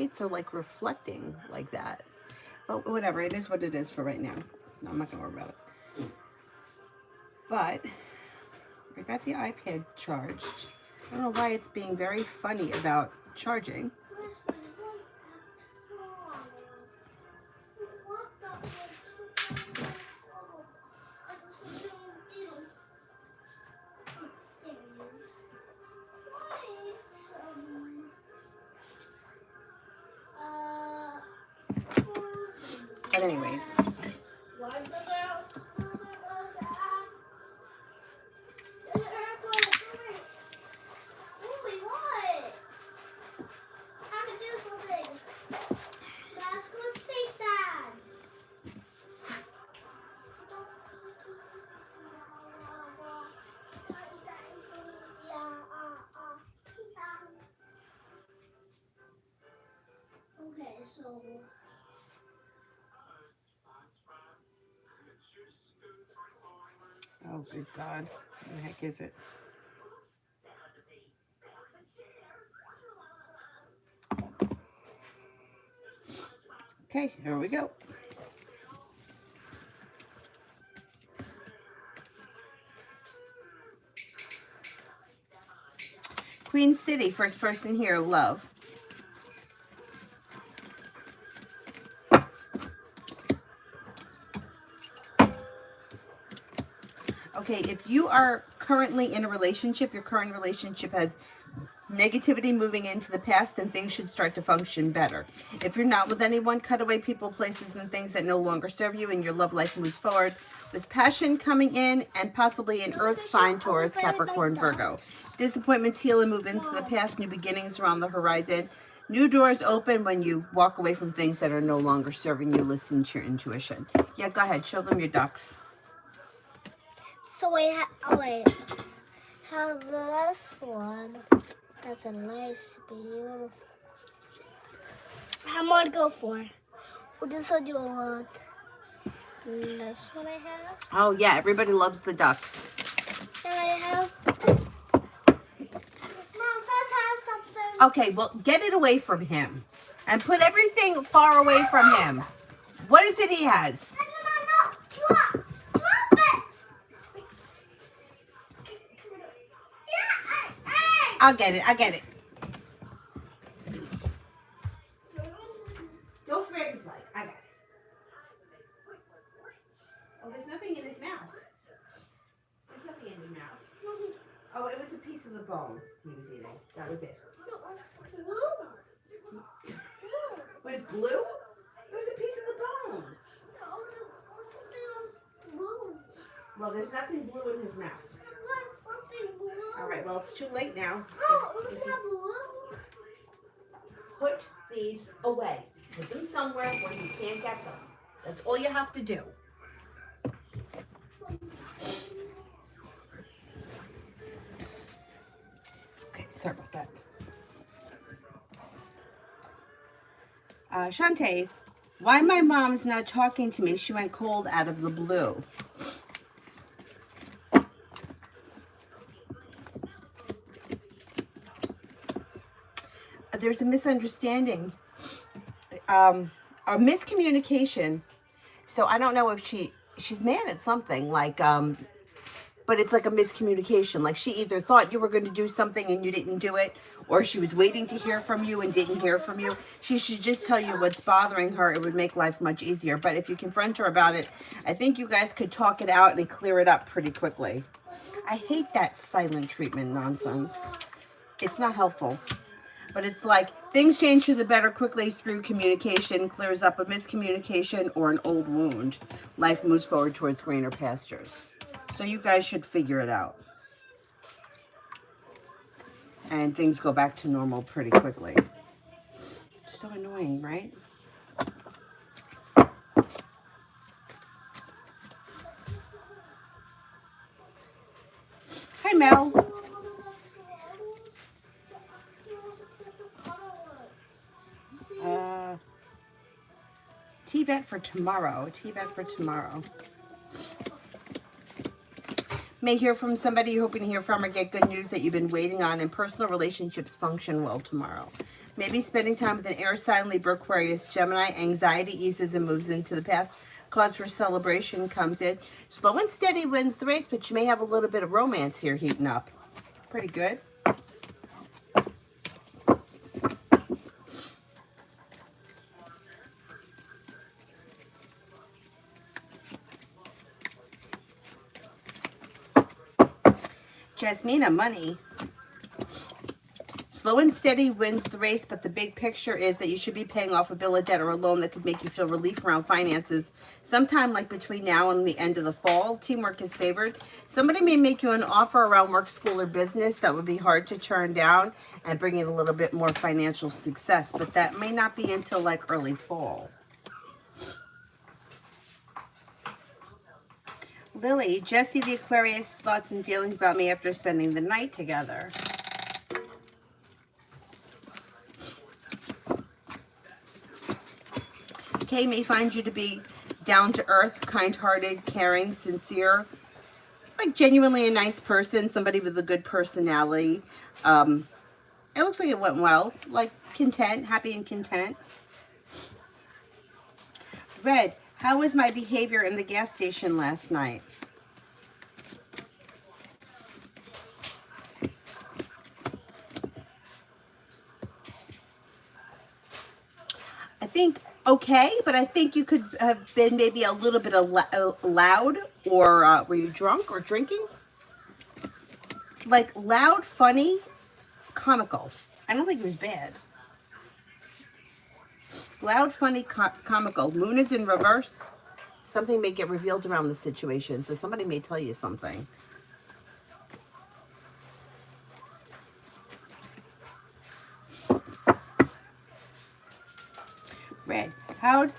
are like reflecting like that. But whatever, it is what it is for right now. No, I'm not gonna worry about it. But I got the iPad charged. I don't know why it's being very funny about charging. But anyways. Okay, so Oh, good God. What the heck is it? Okay, here we go. Queen City, first person here, love. Okay, if you are currently in a relationship, your current relationship has negativity moving into the past, and things should start to function better. If you're not with anyone, cut away people, places, and things that no longer serve you, and your love life moves forward with passion coming in and possibly an earth sign, Taurus, Capricorn, Virgo. Disappointments heal and move into the past. New beginnings are on the horizon. New doors open when you walk away from things that are no longer serving you. Listen to your intuition. Yeah, go ahead. Show them your ducks. so wait, how this one? That's a nice, beautiful. How much to go for? Well, this one you want. This one I have. Oh, yeah. Everybody loves the ducks. And I have. Mom, this has something. Okay, well, get it away from him. And put everything far away from him. What is it he has? No. Drop it. I'll get it. Don't grab his leg. I got it. Oh, there's nothing in his mouth. There's nothing in his mouth. Oh, it was a piece of the bone he was eating. That was it. Was blue? It was a piece of the bone. Well, there's nothing blue in his mouth. All right, well, it's too late now. No, it was not blue. Put these away. Put them somewhere where you can't get them. That's all you have to do. Okay, sorry about that. Shantae, why my mom's not talking to me? She went cold out of the blue. There's a misunderstanding, a miscommunication. So I don't know if she's mad at something, like, but it's like a miscommunication. Like she either thought you were going to do something and you didn't do it, or she was waiting to hear from you and didn't hear from you. She should just tell you what's bothering her. It would make life much easier. But if you confront her about it, I think you guys could talk it out and clear it up pretty quickly. I hate that silent treatment nonsense. It's not helpful. But it's like things change for the better quickly through communication, clears up a miscommunication or an old wound. Life moves forward towards greener pastures. So you guys should figure it out. And things go back to normal pretty quickly. So annoying, right? Hi, Mel. T-bet for tomorrow. T-bet for tomorrow. May hear from somebody you're hoping to hear from or get good news that you've been waiting on, and personal relationships function well tomorrow. Maybe spending time with an air sign, Libra, Aquarius, Gemini. Anxiety eases and moves into the past. Cause for celebration comes in. Slow and steady wins the race, but you may have a little bit of romance here heating up. Pretty good. Jasmina, money. Slow and steady wins the race, but the big picture is that you should be paying off a bill of debt or a loan that could make you feel relief around finances sometime like between now and the end of the fall. Teamwork is favored. Somebody may make you an offer around work, school, or business that would be hard to turn down and bring in a little bit more financial success, but that may not be until like early fall. Lily, Jesse the Aquarius, thoughts and feelings about me after spending the night together. Kay may find you to be down to earth, kind-hearted, caring, sincere, like genuinely a nice person, somebody with a good personality. It looks like it went well, like content, happy and content. Red, how was my behavior in the gas station last night? I think okay, but I think you could have been maybe a little bit loud, or were you drunk or drinking? Like loud, funny, comical. I don't think it was bad. Loud, funny, comical. Moon is in reverse. Something may get revealed around the situation, so somebody may tell you something. Red, how'd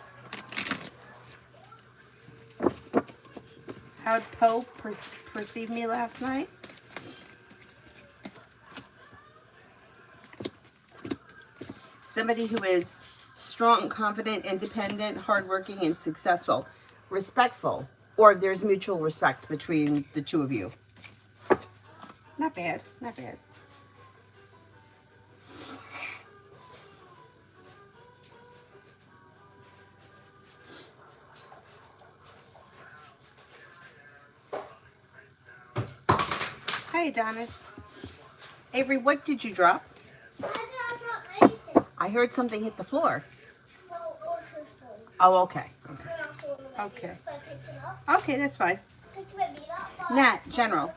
Poe perceive me last night? Somebody who is strong, confident, independent, hardworking, and successful. Respectful, or there's mutual respect between the two of you. Not bad, not bad. Hi, Adonis. Avery, what did you drop? I didn't drop anything. I heard something hit the floor. No, it was his phone. Oh, okay. Okay. And also one of my Okay. beats, but I picked it up. Okay, that's fine. Picked my beat up. but- Nat, general.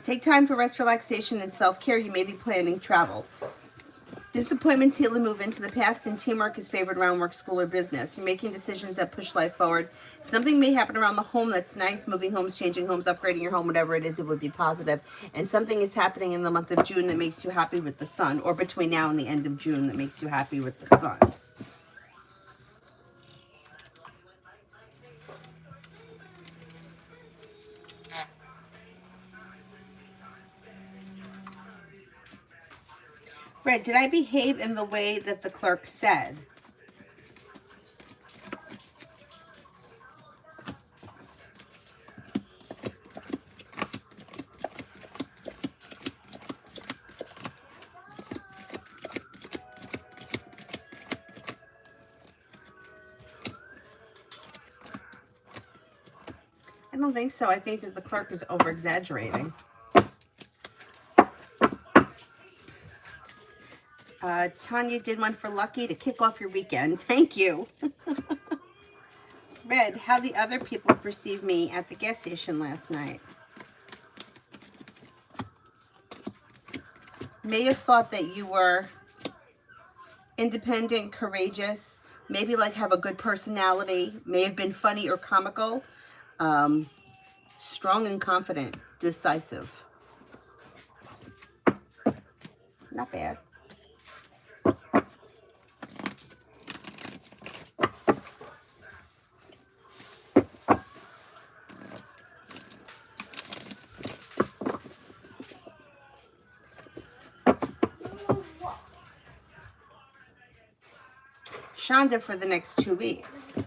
Take time for rest, relaxation, and self-care. You may be planning travel. Disappointments heal and move into the past, and teamwork is favored around work, school, or business. You're making decisions that push life forward. Something may happen around the home that's nice, moving homes, changing homes, upgrading your home, whatever it is, it would be positive. And something is happening in the month of June that makes you happy with the sun, or between now and the end of June that makes you happy with the sun. Fred, did I behave in the way that the clerk said? I don't think so. I think that the clerk is over-exaggerating. Tanya did one for Lucky to kick off your weekend. Thank you. Red, how the other people perceived me at the gas station last night. May have thought that you were independent, courageous, maybe like have a good personality, may have been funny or comical, strong and confident, decisive. Not bad. Shonda for the next 2 weeks.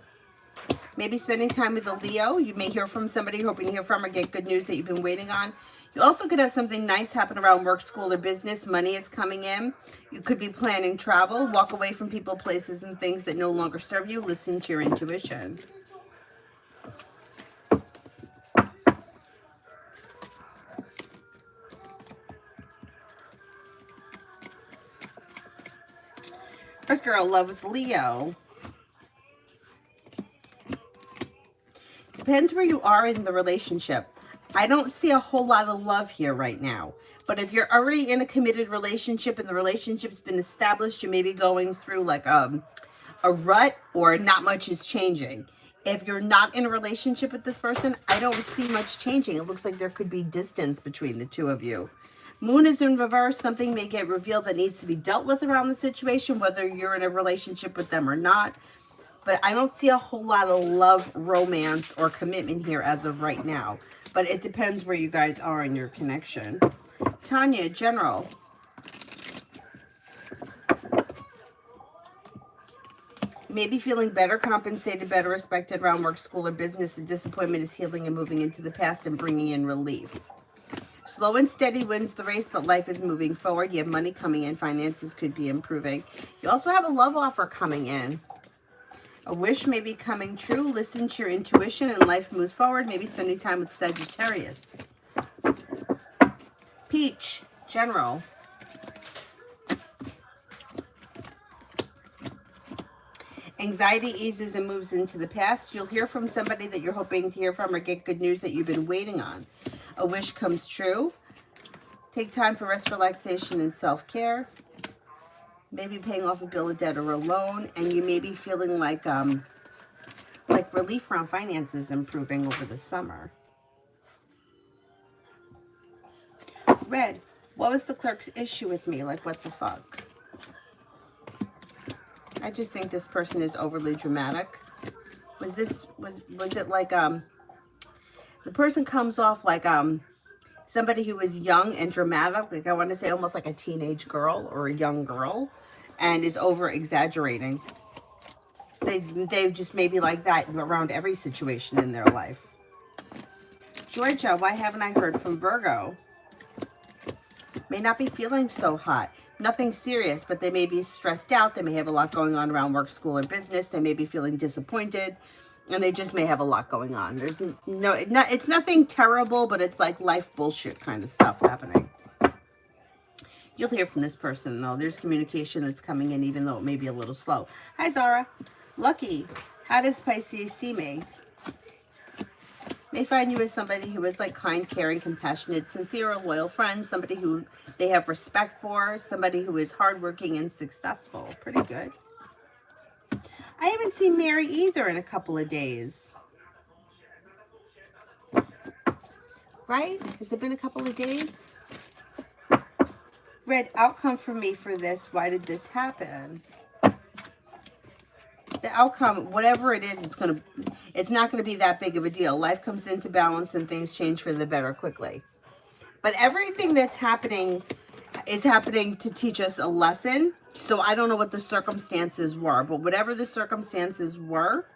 Maybe spending time with a Leo. You may hear from somebody, hoping to hear from or get good news that you've been waiting on. You also could have something nice happen around work, school, or business. Money is coming in. You could be planning travel. Walk away from people, places, and things that no longer serve you. Listen to your intuition. Earth Girl, love with Leo. Depends where you are in the relationship. I don't see a whole lot of love here right now. But if you're already in a committed relationship and the relationship's been established, you may be going through like a rut or not much is changing. If you're not in a relationship with this person, I don't see much changing. It looks like there could be distance between the two of you. Moon is in reverse. Something may get revealed that needs to be dealt with around the situation, whether you're in a relationship with them or not. But I don't see a whole lot of love, romance, or commitment here as of right now. But it depends where you guys are in your connection. Tanya, general. Maybe feeling better compensated, better respected around work, school, or business. The disappointment is healing and moving into the past and bringing in relief. Slow and steady wins the race, but life is moving forward. You have money coming in. Finances could be improving. You also have a love offer coming in. A wish may be coming true. Listen to your intuition and life moves forward. Maybe spending time with Sagittarius. Peach, general. Anxiety eases and moves into the past. You'll hear from somebody that you're hoping to hear from or get good news that you've been waiting on. A wish comes true. Take time for rest, relaxation, and self-care. Maybe paying off a bill of debt or a loan. And you may be feeling like relief around finances improving over the summer. Red, what was the clerk's issue with me? Like, what the fuck? I just think this person is overly dramatic. Was it like, the person comes off like, somebody who was young and dramatic, like I want to say almost like a teenage girl or a young girl, and is over exaggerating. They just maybe like that around every situation in their life. Georgia, why haven't I heard from Virgo? May not be feeling so hot. Nothing serious, but they may be stressed out. They may have a lot going on around work, school, or business. They may be feeling disappointed, and they just may have a lot going on. There's it's nothing terrible, but it's like life bullshit kind of stuff happening. You'll hear from this person, though. There's communication that's coming in, even though it may be a little slow. Hi, Zara. Lucky. How does Pisces see me? May find you as somebody who is like kind, caring, compassionate, sincere, a loyal friend, somebody who they have respect for, somebody who is hardworking and successful. Pretty good. I haven't seen Mary either in a couple of days. Right? Has it been a couple of days? Red, outcome for me for this. Why did this happen? The outcome, whatever it is, it's not going to be that big of a deal. Life comes into balance and things change for the better quickly. But everything that's happening is happening to teach us a lesson. So I don't know what the circumstances were, but whatever the circumstances were,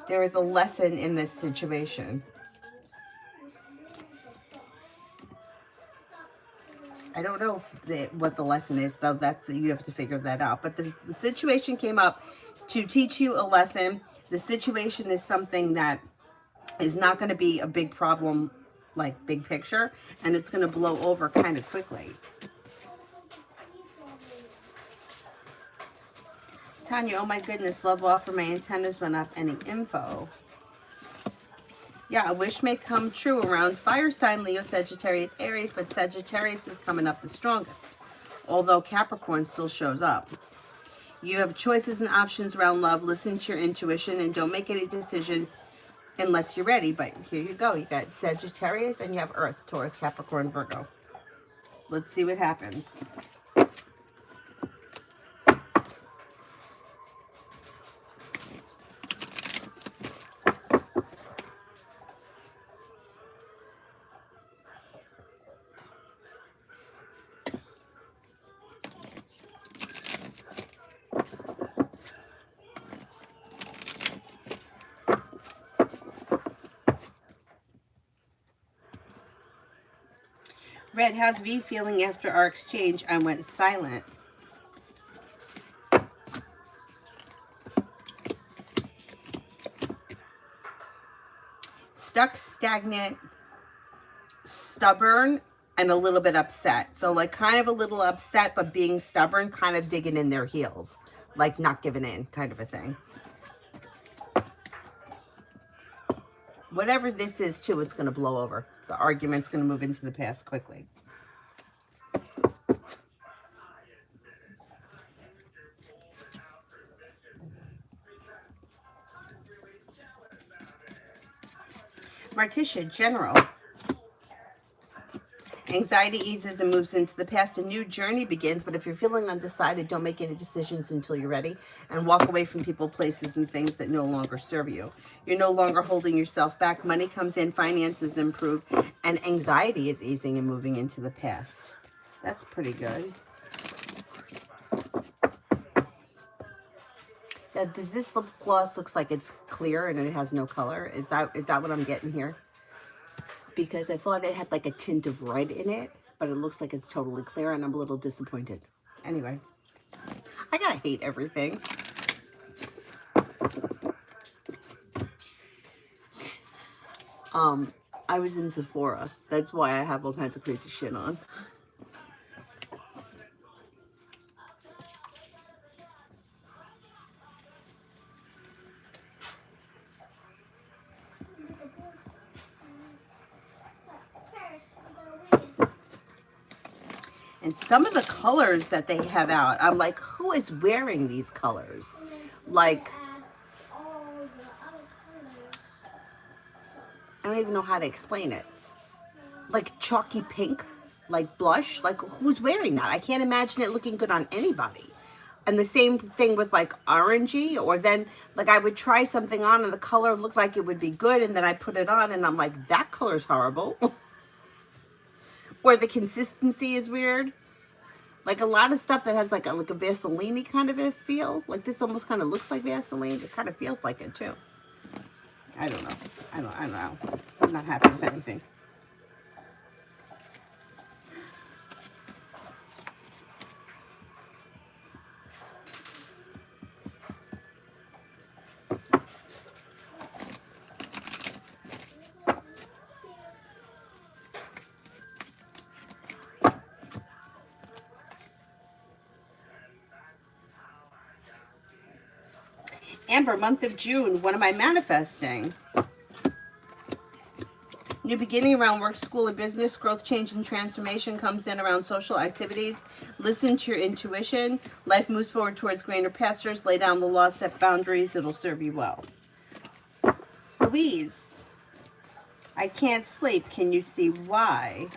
there is a lesson in this situation. I don't know what the lesson is, though. You have to figure that out. But the situation came up to teach you a lesson. The situation is something that is not going to be a big problem, like big picture, and it's going to blow over kind of quickly. Tanya, oh my goodness, love offer, my antennas went up. Any info? Yeah, a wish may come true around fire sign, Leo, Sagittarius, Aries, but Sagittarius is coming up the strongest, although Capricorn still shows up. You have choices and options around love. Listen to your intuition and don't make any decisions unless you're ready. But here you go. You got Sagittarius and you have Earth, Taurus, Capricorn, Virgo. Let's see what happens. Red, how's V feeling after our exchange? I went silent. Stuck, stagnant, stubborn, and a little bit upset. So like kind of a little upset, but being stubborn, kind of digging in their heels. Like not giving in, kind of a thing. Whatever this is too, it's going to blow over. The argument's going to move into the past quickly. Marticia, general. Anxiety eases and moves into the past. A new journey begins, but if you're feeling undecided, don't make any decisions until you're ready, and walk away from people, places, and things that no longer serve you. You're no longer holding yourself back. Money comes in, finances improve, and anxiety is easing and moving into the past. That's pretty good. Now, does this lip gloss looks like it's clear and it has no color? Is that what I'm getting here? Because I thought it had like a tint of red in it, but it looks like it's totally clear, and I'm a little disappointed. Anyway, I gotta hate everything. I was in Sephora. That's why I have all kinds of crazy shit on. And some of the colors that they have out, I'm like, who is wearing these colors? Like, I don't even know how to explain it. Like chalky pink, like blush. Like, who's wearing that? I can't imagine it looking good on anybody. And the same thing with like orangey, or then like I would try something on and the color looked like it would be good, and then I put it on and I'm like, that color's horrible. Or the consistency is weird. Like a lot of stuff that has like a Vaseline-y kind of a feel. Like this almost kind of looks like Vaseline. It kind of feels like it too. I don't know. I don't know. I'm not happy with anything. Amber, month of June, what am I manifesting? New beginning around work, school, or business. Growth, change, and transformation comes in around social activities. Listen to your intuition. Life moves forward towards greener pastures. Lay down the law, set boundaries. It'll serve you well. Louise, I can't sleep. Can you see why?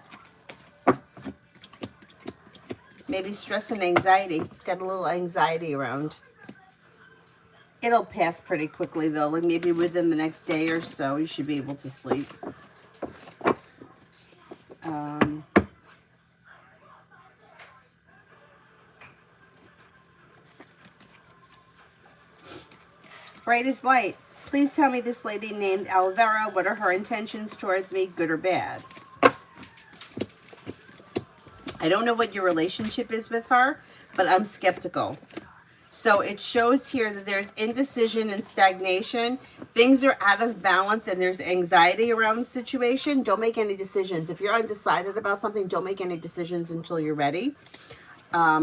Maybe stress and anxiety. Got a little anxiety around. It'll pass pretty quickly though, like maybe within the next day or so, you should be able to sleep. Bright as light. Please tell me this lady named Alvera, what are her intentions towards me, good or bad? I don't know what your relationship is with her, but I'm skeptical. So it shows here that there's indecision and stagnation. Things are out of balance and there's anxiety around the situation. Don't make any decisions. If you're undecided about something, don't make any decisions until you're ready. I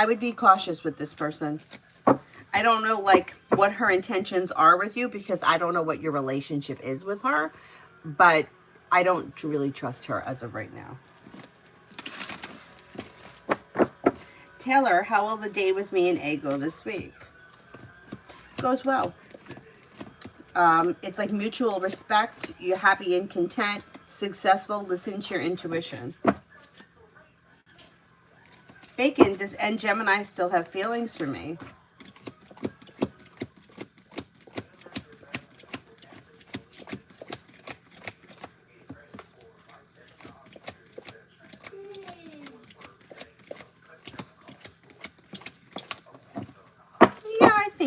would be cautious with this person. I don't know like what her intentions are with you because I don't know what your relationship is with her, but I don't really trust her as of right now. Taylor, how will the day with me and A go this week? Goes well. It's like mutual respect. You're happy and content, successful. Listen to your intuition. Bacon, does N Gemini still have feelings for me?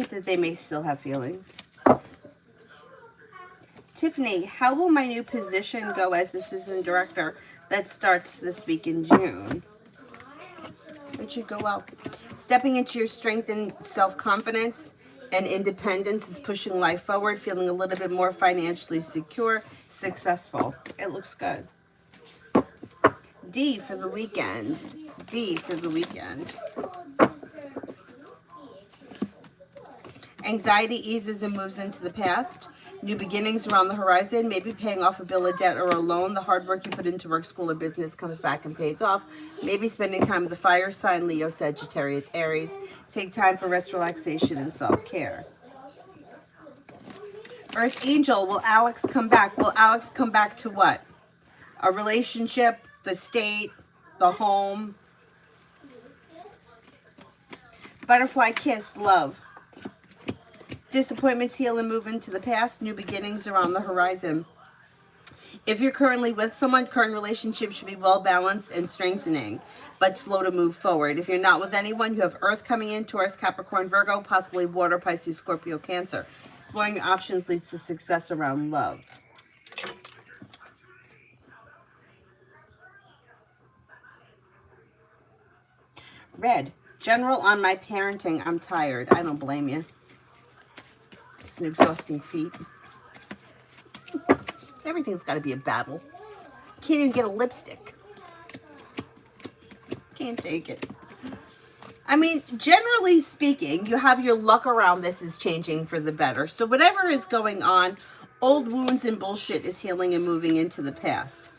That they may still have feelings. Tiffany, how will my new position go as assistant director? that starts this week in June. It should go well. Stepping into your strength and self-confidence and independence is pushing life forward, feeling a little bit more financially secure, successful. It looks good. D for the weekend. D for the weekend. Anxiety eases and moves into the past. New beginnings are on the horizon. Maybe paying off a bill of debt or a loan. The hard work you put into work, school, or business comes back and pays off. Maybe spending time with the fire sign, Leo, Sagittarius, Aries. Take time for rest, relaxation, and self-care. Earth Angel, will Alex come back? Will Alex come back to what? A relationship, the state, the home. Butterfly kiss, love. Disappointments heal and move into the past. New beginnings are on the horizon. If you're currently with someone, current relationship should be well balanced and strengthening, but slow to move forward. If you're not with anyone, you have Earth coming in, Taurus, Capricorn, Virgo, possibly Water, Pisces, Scorpio, Cancer. Exploring your options leads to success around love. Red, general on my parenting. I'm tired. I don't blame you. It's an exhausting feat. Everything's got to be a battle. Can't even get a lipstick. Can't take it. I mean, generally speaking, you have your luck around this is changing for the better. So whatever is going on, old wounds and bullshit is healing and moving into the past.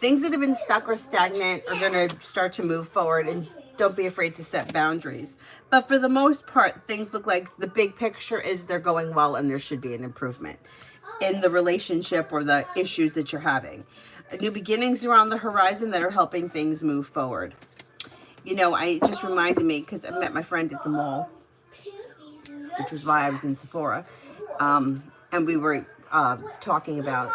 Things that have been stuck or stagnant are going to start to move forward, and don't be afraid to set boundaries. But for the most part, things look like the big picture is they're going well, and there should be an improvement in the relationship or the issues that you're having. New beginnings are on the horizon that are helping things move forward. You know, it just reminded me, because I met my friend at the mall, which was why I was in Sephora, and we were talking about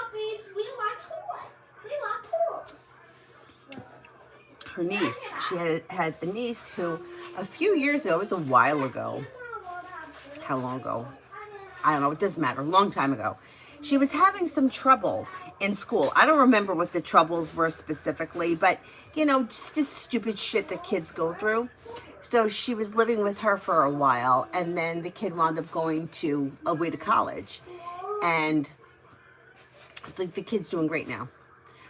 her niece. She had a niece who, a few years ago, it was a while ago. How long ago? I don't know, it doesn't matter, a long time ago. She was having some trouble in school. I don't remember what the troubles were specifically, but, you know, just this stupid shit that kids go through. So she was living with her for a while, and then the kid wound up going away to college. And the kid's doing great now.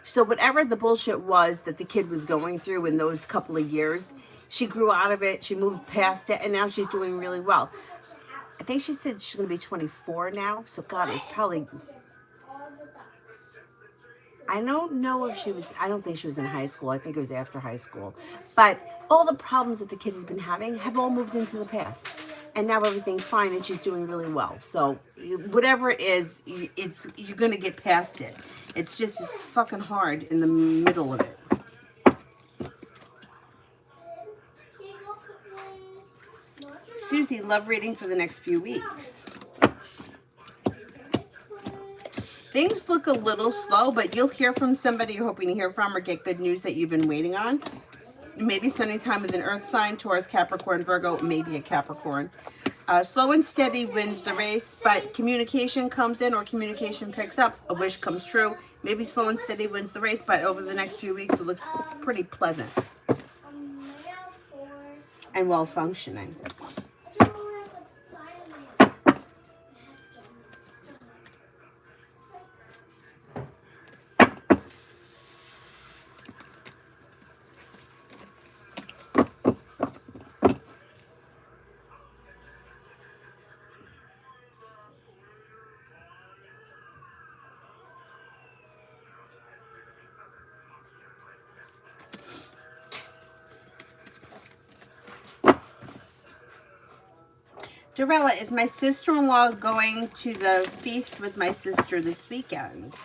So whatever the bullshit was that the kid was going through in those couple of years, she grew out of it, she moved past it, and now she's doing really well. I think she said she's going to be 24 now. So, God, it was probably... I don't know if she was... I don't think she was in high school. I think it was after high school. But all the problems that the kid has been having have all moved into the past. And now everything's fine and she's doing really well. So, whatever it is, you're going to get past it. It's just, it's fucking hard in the middle of it. Susie, love reading for the next few weeks. Things look a little slow, but you'll hear from somebody you're hoping to hear from or get good news that you've been waiting on. Maybe spending time with an earth sign, Taurus, Capricorn, Virgo, maybe a Capricorn. Slow and steady wins the race, but communication comes in or communication picks up. A wish comes true. Maybe slow and steady wins the race, but over the next few weeks, it looks pretty pleasant and well functioning. Dorella, is my sister-in-law going to the feast with my sister this weekend?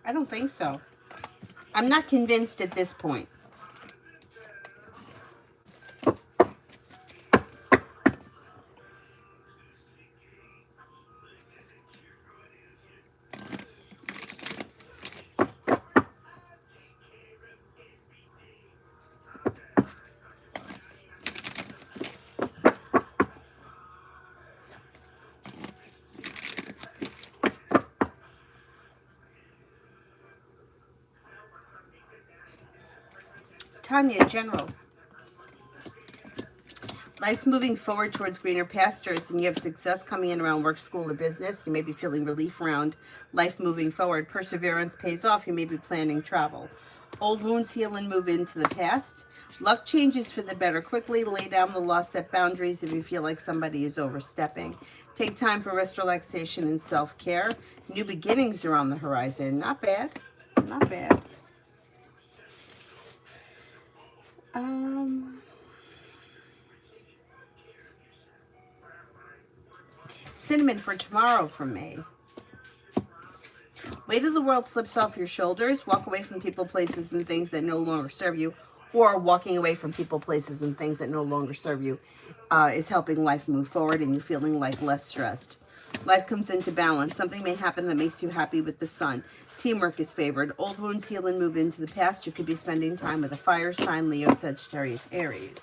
I don't think so. I'm not convinced at this point. Tanya, general. Life's moving forward towards greener pastures, and you have success coming in around work, school, or business. You may be feeling relief around life moving forward. Perseverance pays off. You may be planning travel. Old wounds heal and move into the past. Luck changes for the better quickly. Lay down the law, set boundaries if you feel like somebody is overstepping. Take time for rest, relaxation, and self-care. New beginnings are on the horizon. Not bad. Not bad. Cinnamon for tomorrow from me. Weight of the world slips off your shoulders. Walk away from people, places, and things that no longer serve you. Or walking away from people, places, and things that no longer serve you is helping life move forward, and you're feeling like less stressed. Life comes into balance. Something may happen that makes you happy with the sun. Teamwork is favored. Old wounds heal and move into the past. You could be spending time with a fire sign, Leo, Sagittarius, Aries.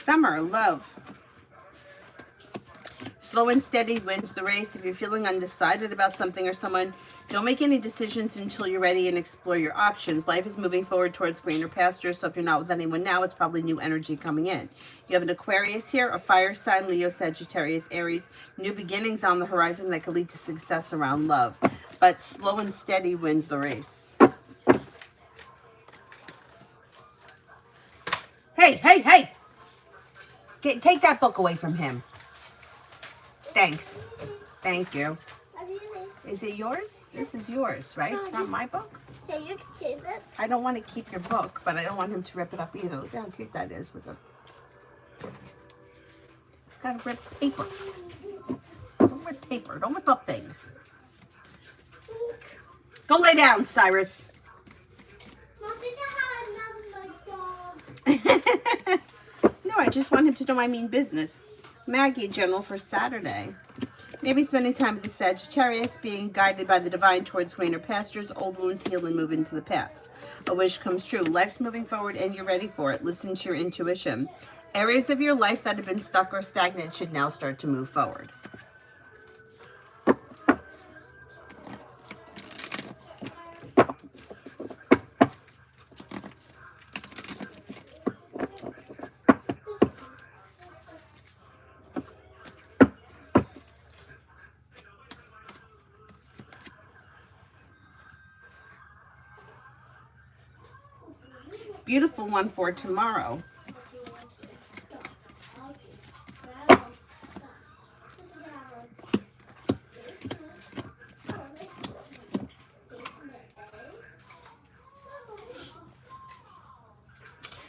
Summer, love. Slow and steady wins the race. If you're feeling undecided about something or someone, don't make any decisions until you're ready and explore your options. Life is moving forward towards greener pastures, so if you're not with anyone now, it's probably new energy coming in. You have an Aquarius here, a fire sign, Leo, Sagittarius, Aries. New beginnings on the horizon that could lead to success around love. But slow and steady wins the race. Hey, hey, hey! Take that book away from him. Thanks. Thank you. Is it yours? This is yours, right? It's not my book? Yeah, you can keep it. I don't want to keep your book, but I don't want him to rip it up either. Look how cute that is with the... Gotta rip paper. Don't rip paper. Don't rip up things. Go lay down, Cyrus. Mom, did you have another dog? No, I just want him to know I mean business. Maggie, general for Saturday. Maybe spending time with the Sagittarius, being guided by the divine towards greener pastures. Old wounds heal and move into the past. A wish comes true. Life's moving forward and you're ready for it. Listen to your intuition. Areas of your life that have been stuck or stagnant should now start to move forward. Beautiful one for tomorrow.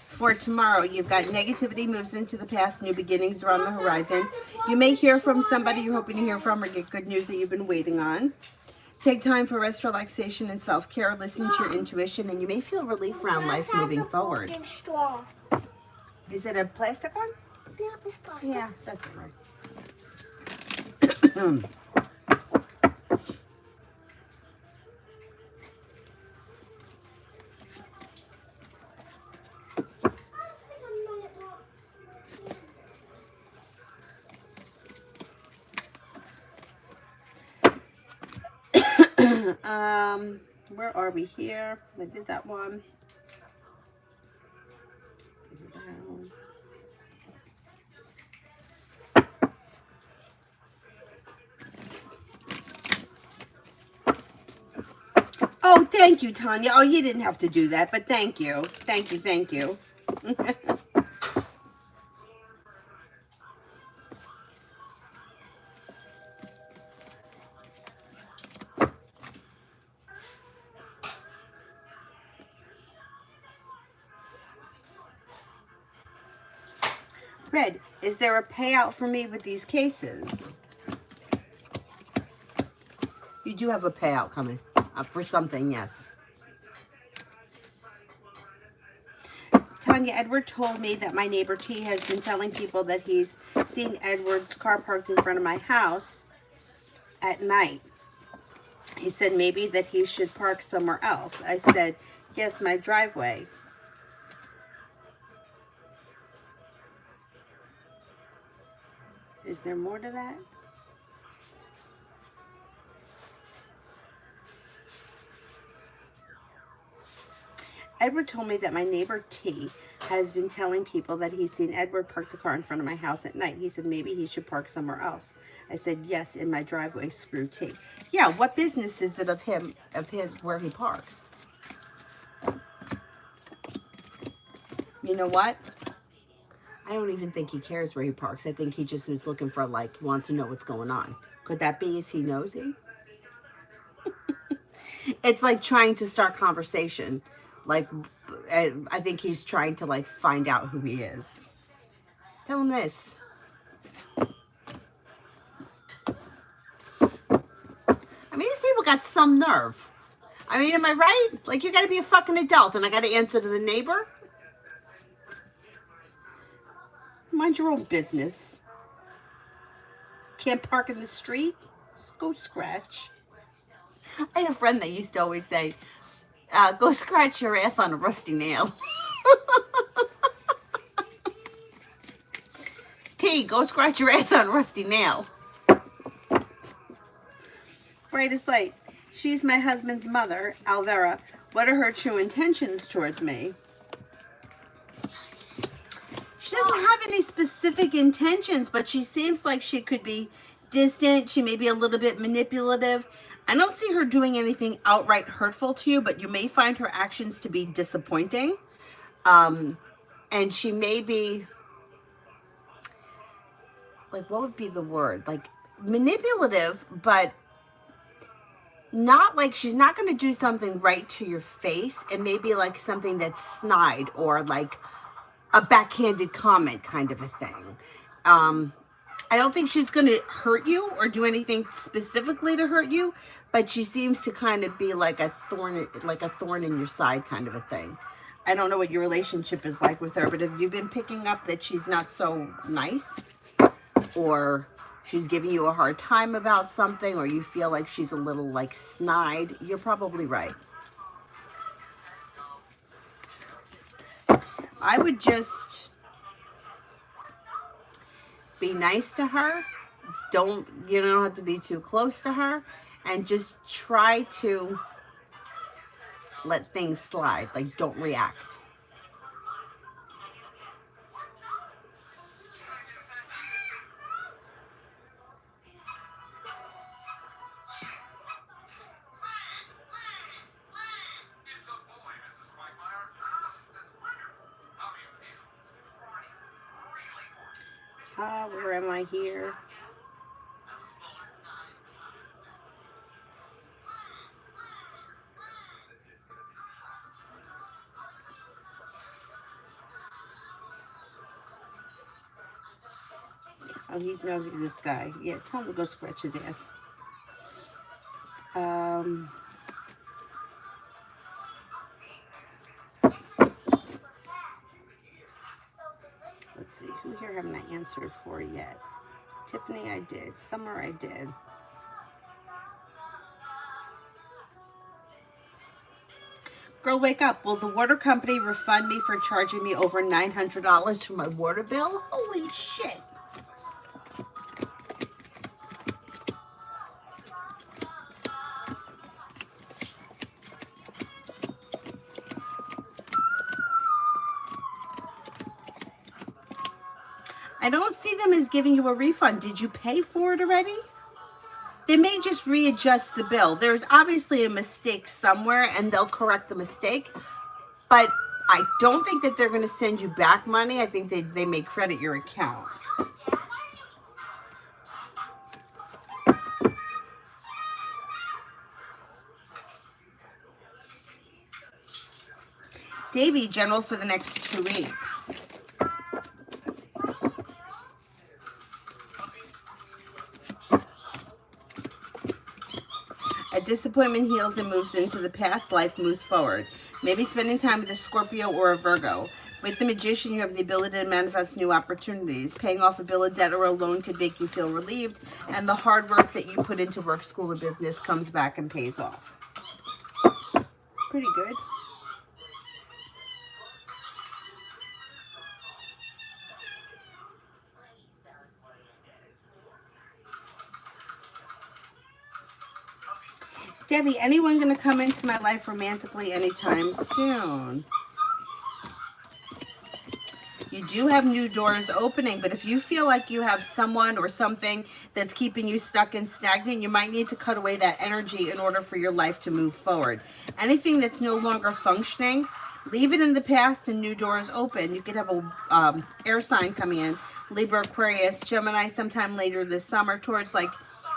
For tomorrow, you've got negativity moves into the past, new beginnings are on the horizon. You may hear from somebody you're hoping to hear from or get good news that you've been waiting on. Take time for rest, relaxation, and self-care. Listen to your intuition, and you may feel relief around life moving forward. Straw. Is it a plastic one? Yeah, it's plastic. Yeah, that's right. Where are we here? I did that one. Oh, thank you, Tanya. Oh, you didn't have to do that, but thank you. Thank you, thank you. Red, is there a payout for me with these cases? You do have a payout coming for something, yes. Tanya, Edward told me that my neighbor T has been telling people that he's seen Edward's car parked in front of my house at night. He said maybe that he should park somewhere else. I said, yes, my driveway. Is there more to that? Edward told me that my neighbor T has been telling people that he's seen Edward park the car in front of my house at night. He said maybe he should park somewhere else. I said yes, in my driveway. Screw T. Yeah, what business is it of his where he parks? You know what? I don't even think he cares where he parks. I think he just is looking for, like, wants to know what's going on. Could that be? Is he nosy? It's like trying to start conversation. Like, I think he's trying to, like, find out who he is. Tell him this. I mean, these people got some nerve. I mean, am I right? Like, you got to be a fucking adult, and I got to answer to the neighbor? Mind your own business. Can't park in the street? Go scratch. I had a friend that used to always say, go scratch your ass on a rusty nail. T, go scratch your ass on a rusty nail. Brightest light. She's my husband's mother, Alvera. What are her true intentions towards me? She doesn't have any specific intentions, but she seems like she could be distant. She may be a little bit manipulative. I don't see her doing anything outright hurtful to you, but you may find her actions to be disappointing. And she may be, like, what would be the word? Like, manipulative, but not like she's not going to do something right to your face. It may be like something that's snide or like a backhanded comment kind of a thing. I don't think she's going to hurt you or do anything specifically to hurt you, but she seems to kind of be like a thorn in your side kind of a thing. I don't know what your relationship is like with her, but have you been picking up that she's not so nice, or she's giving you a hard time about something, or you feel like she's a little like snide? You're probably right. I would just be nice to her. You don't have to be too close to her, and just try to let things slide. Like, don't react. Where am I here? Oh, he's nosy, this guy. Yeah, tell him to go scratch his ass. Let's see, who here haven't I answered for yet? Tiffany, I did. Summer, I did. Girl, wake up. Will the water company refund me for charging me over $900 for my water bill? Holy shit. I don't see them as giving you a refund. Did you pay for it already? They may just readjust the bill. There's obviously a mistake somewhere, and they'll correct the mistake. But I don't think that they're going to send you back money. I think they may credit your account. Davy, general for the next 2 weeks. A disappointment heals and moves into the past. Life moves forward. Maybe spending time with a Scorpio or a Virgo. With the Magician, you have the ability to manifest new opportunities. Paying off a bill of debt or a loan could make you feel relieved, and the hard work that you put into work, school, or business comes back and pays off. Pretty good. Debbie, anyone going to come into my life romantically anytime soon? You do have new doors opening, but if you feel like you have someone or something that's keeping you stuck and stagnant, you might need to cut away that energy in order for your life to move forward. Anything that's no longer functioning, leave it in the past and new doors open. You could have a air sign coming in, Libra, Aquarius, Gemini, sometime later this summer, towards like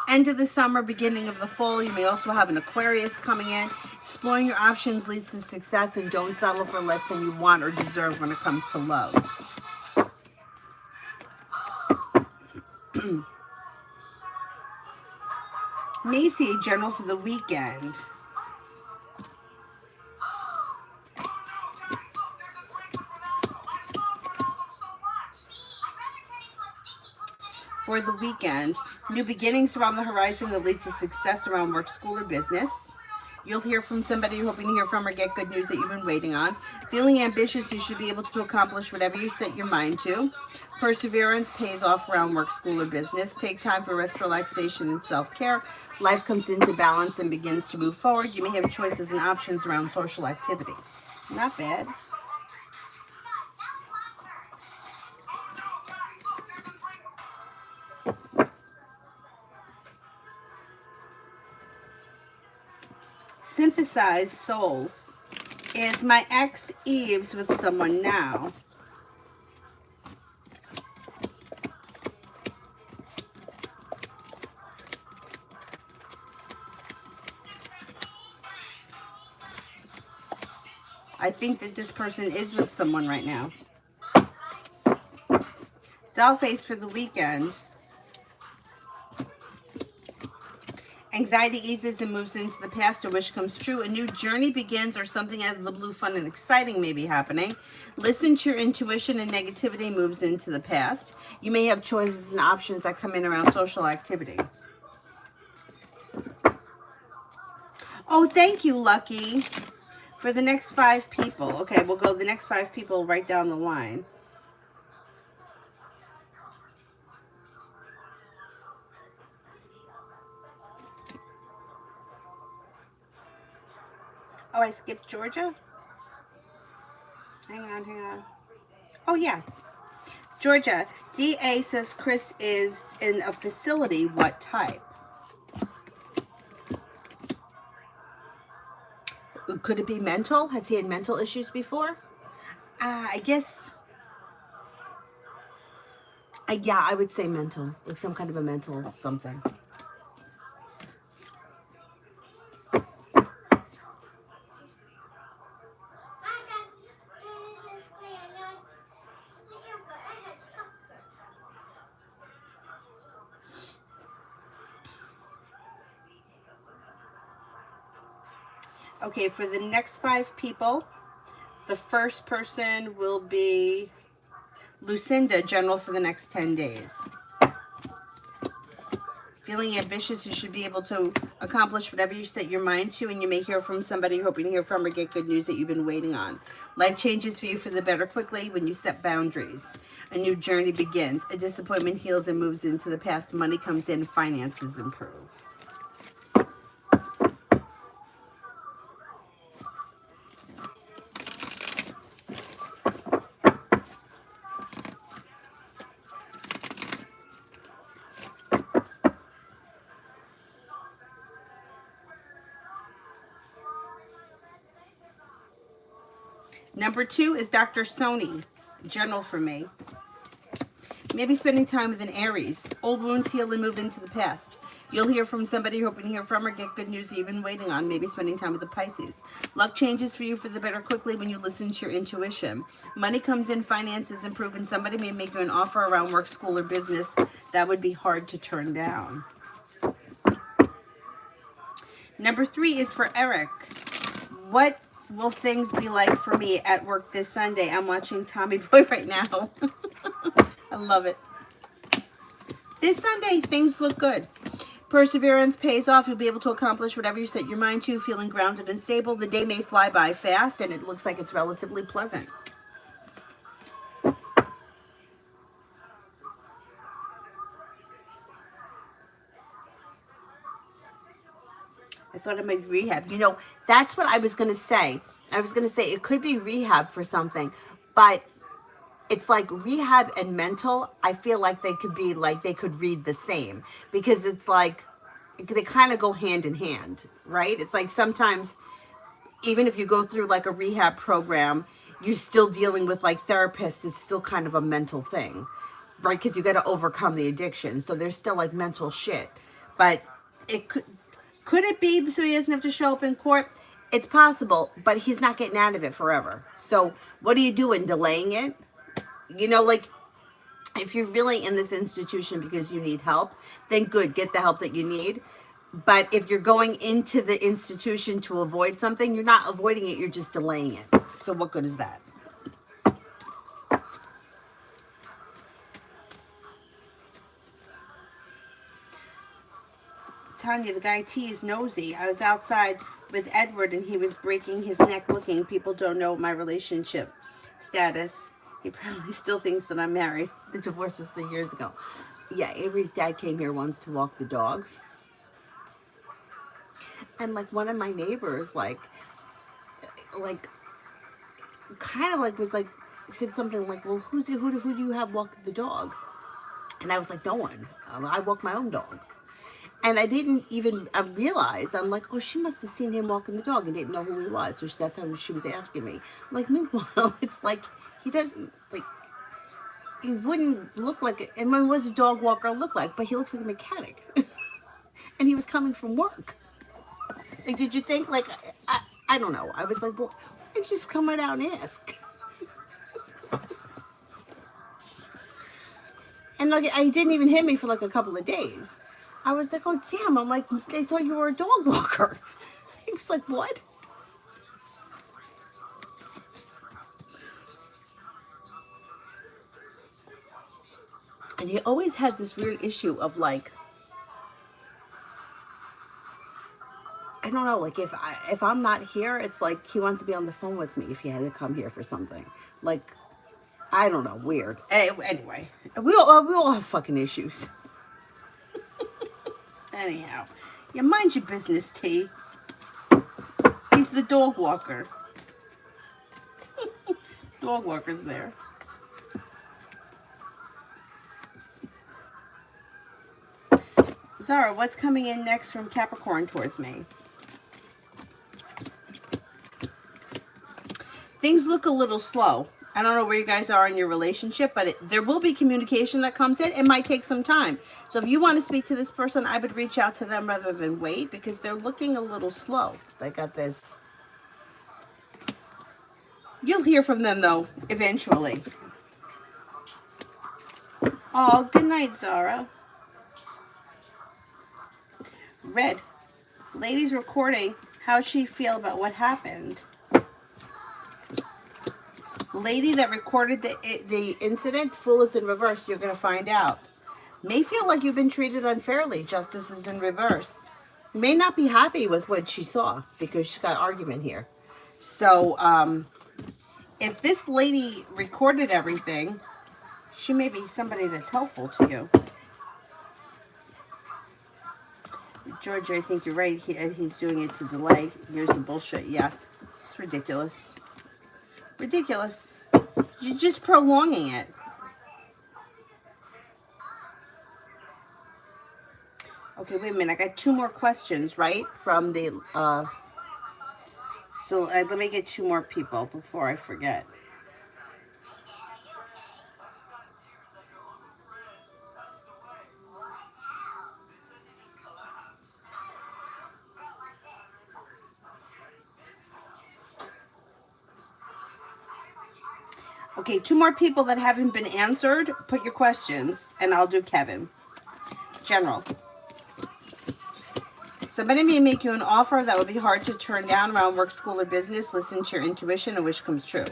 end of the summer, beginning of the fall. You may also have an Aquarius coming in. Exploring your options leads to success, and don't settle for less than you want or deserve when it comes to love. Macy, general for the weekend. For the weekend, new beginnings are on the horizon that lead to success around work, school, or business. You'll hear from somebody you're hoping to hear from or get good news that you've been waiting on. Feeling ambitious, you should be able to accomplish whatever you set your mind to. Perseverance pays off around work, school, or business. Take time for rest, relaxation, and self-care. Life comes into balance and begins to move forward. You may have choices and options around social activity. Not bad. Synthesized souls. Is my ex Eves with someone now? I think that this person is with someone right now. Doll face for the weekend. Anxiety eases and moves into the past. A wish comes true. A new journey begins, or something out of the blue, fun and exciting may be happening. Listen to your intuition, and negativity moves into the past. You may have choices and options that come in around social activity. Oh, thank you, Lucky. For the next 5 people. Okay, we'll go the next 5 people right down the line. Oh, I skipped Georgia? Hang on. Oh, yeah. Georgia. DA says Chris is in a facility. What type? Could it be mental? Has he had mental issues before? I guess... yeah, I would say mental. Like some kind of a mental something. Okay, for the next 5 people, the first person will be Lucinda, general for the next 10 days. Feeling ambitious, you should be able to accomplish whatever you set your mind to, and you may hear from somebody you're hoping to hear from or get good news that you've been waiting on. Life changes for you for the better quickly when you set boundaries. A new journey begins. A disappointment heals and moves into the past. Money comes in, finances improve. Number 2 is Dr. Sony, general for me. Maybe spending time with an Aries. Old wounds heal and move into the past. You'll hear from somebody you're hoping to hear from or get good news that you've been waiting on. Maybe spending time with the Pisces. Luck changes for you for the better quickly when you listen to your intuition. Money comes in, finances improve, and somebody may make you an offer around work, school, or business that would be hard to turn down. Number 3 is for Eric. What will things be like for me at work this Sunday? I'm watching Tommy Boy right now. I love it. This Sunday, things look good. Perseverance pays off. You'll be able to accomplish whatever you set your mind to, feeling grounded and stable. The day may fly by fast, and it looks like it's relatively pleasant. I thought it might be rehab. You know, that's what I was going to say. I was going to say it could be rehab for something, but it's like rehab and mental. I feel like they could be like, they could read the same because it's like they kind of go hand in hand, right? It's like sometimes even if you go through like a rehab program, you're still dealing with like therapists. It's still kind of a mental thing, right? Because you got to overcome the addiction. So there's still like mental shit. But it could it be so he doesn't have to show up in court? It's possible, but he's not getting out of it forever. So what are you doing? Delaying it? You know, like if you're really in this institution because you need help, then good, get the help that you need. But if you're going into the institution to avoid something, you're not avoiding it, you're just delaying it. So what good is that? Tanya, the guy T is nosy. I was outside with Edward and he was breaking his neck looking. People don't know my relationship status. He probably still thinks that I'm married. The divorce was 3 years ago. Yeah, Avery's dad came here once to walk the dog. And like one of my neighbors, like kind of like was like said something like, "Well, who do you have walking the dog?" And I was like, "No one. I walk my own dog." And I didn't even realize. I'm like, "Oh, she must have seen him walking the dog and didn't know who he was." So that's how she was asking me. I'm like, meanwhile, it's like he doesn't like. He wouldn't look like it. And what does a dog walker look like? But he looks like a mechanic. And he was coming from work. Like, did you think, like, I don't know. I was like, well, why didn't you just come right out and ask? And, like, it didn't even hit me for, like, a couple of days. I was like, oh, damn. I'm like, they thought you were a dog walker. He was like, what? And he always has this weird issue of, like, I don't know, like if I'm not here, it's like he wants to be on the phone with me if he had to come here for something. Like, I don't know, weird. Anyway, we all have fucking issues. Anyhow, yeah, mind your business, T. He's the dog walker. Dog walker's there. Zara, what's coming in next from Capricorn towards me? Things look a little slow. I don't know where you guys are in your relationship, but there will be communication that comes in. It might take some time. So if you want to speak to this person, I would reach out to them rather than wait because they're looking a little slow. They got this. You'll hear from them, though, eventually. Oh, good night, Zara. Red. Lady's recording. How'd she feel about what happened? Lady that recorded the incident, fool is in reverse. You're going to find out. May feel like you've been treated unfairly. Justice is in reverse. You may not be happy with what she saw because she's got argument here. So, if this lady recorded everything, she may be somebody that's helpful to you. Georgia, I think you're right. He's doing it to delay. Here's the bullshit. Yeah, it's ridiculous. Ridiculous. You're just prolonging it. Okay, wait a minute. I got 2 more questions, right? From the, so let me get 2 more people before I forget. Okay, 2 more people that haven't been answered. Put your questions, and I'll do Kevin. General. Somebody may make you an offer that would be hard to turn down around work, school, or business. Listen to your intuition and wish comes true.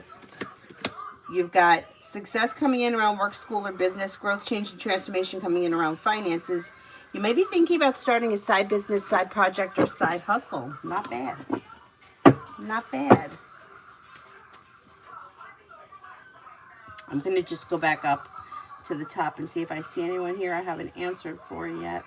You've got success coming in around work, school, or business. Growth, change, and transformation coming in around finances. You may be thinking about starting a side business, side project, or side hustle. Not bad. Not bad. I'm going to just go back up to the top and see if I see anyone here I haven't answered for yet.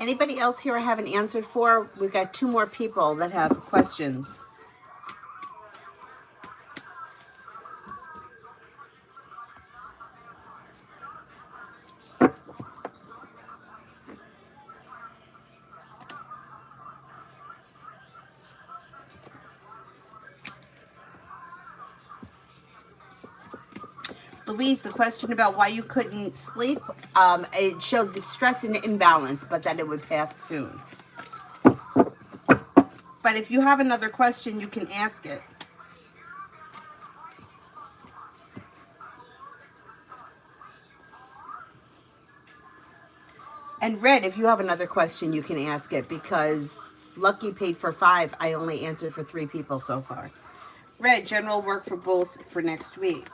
Anybody else here I haven't answered for? We've got 2 more people that have questions. Louise, the question about why you couldn't sleep, it showed the stress and imbalance, but that it would pass soon. But if you have another question, you can ask it. And Red, if you have another question, you can ask it, because Lucky paid for 5. I only answered for 3 people so far. Red, general work for both for next week.